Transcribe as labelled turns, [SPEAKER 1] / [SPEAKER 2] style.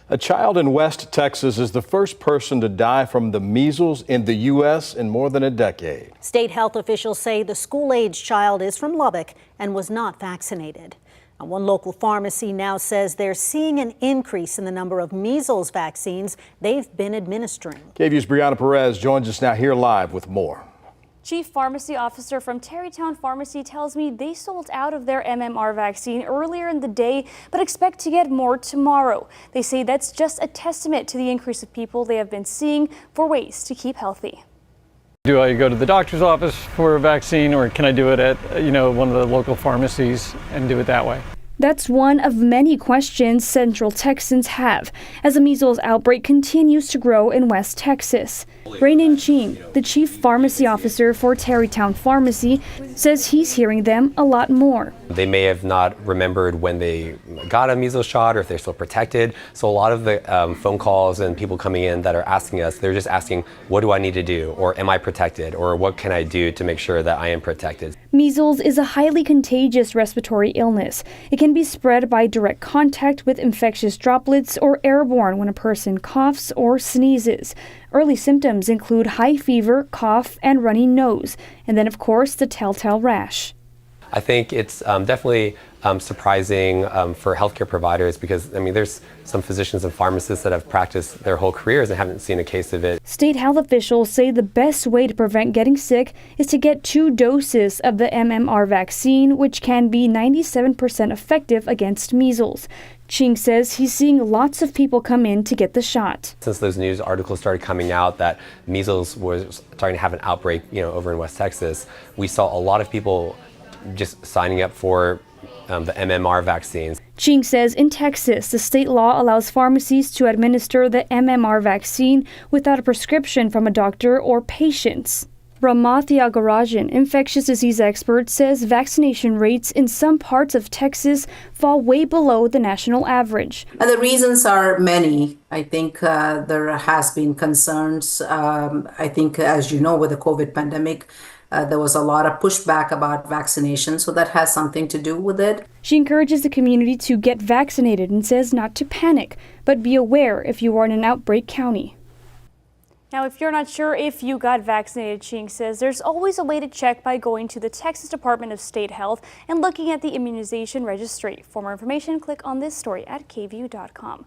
[SPEAKER 1] A child in West Texas is the first person to die from the measles in the U.S. in more than a decade.
[SPEAKER 2] State health officials say the school-age child is from Lubbock and was not vaccinated. Now, one local pharmacy now says they're seeing an increase in the number of measles vaccines they've been administering.
[SPEAKER 1] KVUE's Brianna Perez joins us now here live with more.
[SPEAKER 3] Chief Pharmacy Officer from Tarrytown Pharmacy tells me they sold out of their MMR vaccine earlier in the day, but expect to get more tomorrow. They say that's just a testament to the increase of people they have been seeing for ways to keep healthy.
[SPEAKER 4] Do I go to the doctor's office for a vaccine, or can I do it at, one of the local pharmacies and do it that way?
[SPEAKER 3] That's one of many questions Central Texans have as the measles outbreak continues to grow in West Texas. Rainin Ching, the chief pharmacy officer for Tarrytown Pharmacy, says he's hearing them a lot more.
[SPEAKER 5] They may have not remembered when they got a measles shot or if they're still protected. So a lot of the phone calls and people coming in that are asking us, they're just asking, what do I need to do? Or am I protected? Or what can I do to make sure that I am protected?
[SPEAKER 3] Measles is a highly contagious respiratory illness. It can be spread by direct contact with infectious droplets or airborne when a person coughs or sneezes. Early symptoms include high fever, cough, and runny nose, and then, of course, the telltale rash.
[SPEAKER 5] I think it's definitely surprising for healthcare providers because, there's some physicians and pharmacists that have practiced their whole careers and haven't seen a case of it.
[SPEAKER 3] State health officials say the best way to prevent getting sick is to get 2 doses of the MMR vaccine, which can be 97% effective against measles. Ching says he's seeing lots of people come in to get the shot.
[SPEAKER 5] Since those news articles started coming out that measles was starting to have an outbreak, over in West Texas, we saw a lot of people just signing up for the MMR vaccines.
[SPEAKER 3] Ching says in Texas, the state law allows pharmacies to administer the MMR vaccine without a prescription from a doctor or patients. Rama Thiagarajan, infectious disease expert, says vaccination rates in some parts of Texas fall way below the national average.
[SPEAKER 6] And the reasons are many. I think there has been concerns. I think, as you know, with the COVID pandemic, there was a lot of pushback about vaccination, so that has something to do with it.
[SPEAKER 3] She encourages the community to get vaccinated and says not to panic, but be aware if you are in an outbreak county. Now, if you're not sure if you got vaccinated, Ching says there's always a way to check by going to the Texas Department of State Health and looking at the immunization registry. For more information, click on this story at KVUE.com.